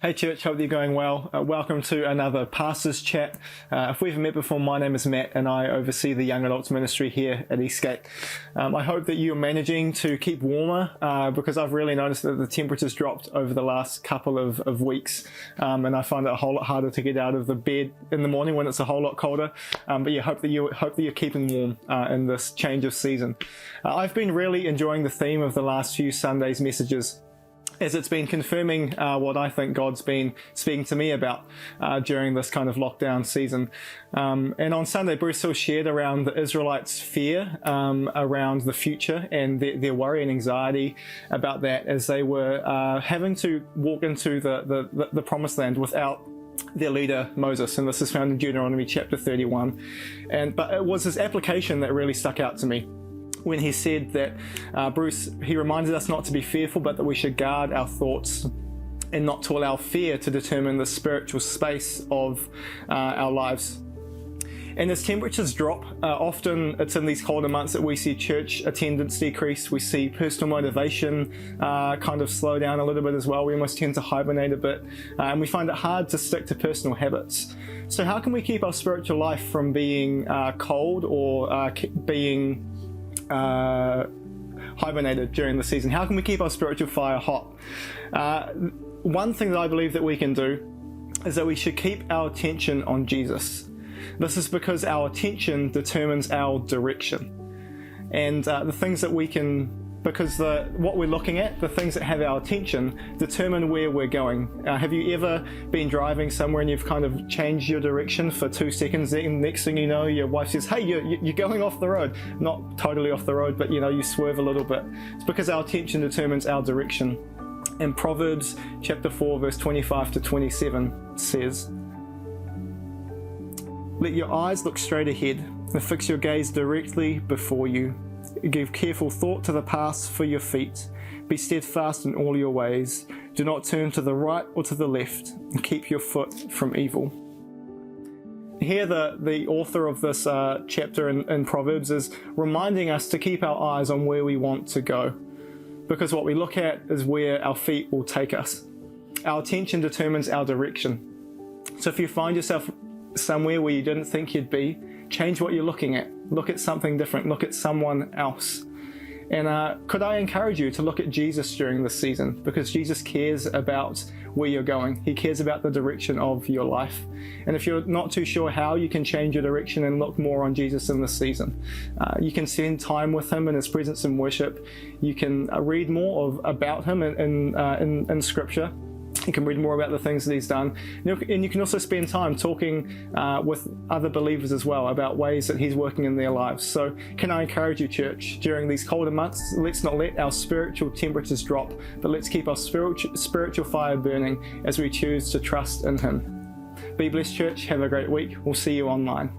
Hey church, hope you're going well. Welcome to another Pastor's Chat. If we haven't met before, my name is Matt and I oversee the Young Adults Ministry here at Baskett. I hope that you're managing to keep warmer because I've really noticed that the temperature's dropped over the last couple of weeks and I find it a whole lot harder to get out of the bed in the morning when it's a whole lot colder. But yeah, hope that you're keeping warm in this change of season. I've been really enjoying the theme of the last few Sundays' messages, as it's been confirming what I think God's been speaking to me about during this kind of lockdown season. And on Sunday, Bruce Hill shared around the Israelites' fear around the future and their worry and anxiety about that as they were having to walk into the promised land without their leader Moses, and this is found in Deuteronomy chapter 31. But it was his application that really stuck out to me, when he said that he reminded us not to be fearful, but that we should guard our thoughts and not to allow fear to determine the spiritual space of our lives. And as temperatures drop, often it's in these colder months that we see church attendance decrease, we see personal motivation kind of slow down a little bit as well. We almost tend to hibernate a bit, and we find it hard to stick to personal habits. So how can we keep our spiritual life from being cold or being hibernated during the season? How can we keep our spiritual fire hot? One thing that I believe that we can do is that we should keep our attention on Jesus. This is because our attention determines our direction, and the things that we can, because what we're looking at, the things that have our attention, determine where we're going. Have you ever been driving somewhere and you've kind of changed your direction for 2 seconds, and next thing you know, your wife says, hey, you're going off the road. Not totally off the road, but you swerve a little bit. It's because our attention determines our direction. And Proverbs chapter 4, verse 25 to 27 says, "Let your eyes look straight ahead and fix your gaze directly before you. Give careful thought to the paths for your feet. Be steadfast in all your ways. Do not turn to the right or to the left, and keep your foot from evil." Here the author of this chapter in Proverbs is reminding us to keep our eyes on where we want to go, because what we look at is where our feet will take us. Our attention determines our direction. So if you find yourself somewhere where you didn't think you'd be, change what you're looking at. Look at something different. Look at someone else. And could I encourage you to look at Jesus during this season? Because Jesus cares about where you're going. He cares about the direction of your life. And if you're not too sure how you can change your direction and look more on Jesus in this season, you can spend time with him in his presence in worship. You can read more about him in Scripture. You can read more about the things that he's done. And you can also spend time talking with other believers as well about ways that he's working in their lives. So can I encourage you, church, during these colder months, let's not let our spiritual temperatures drop, but let's keep our spiritual fire burning as we choose to trust in him. Be blessed, church. Have a great week. We'll see you online.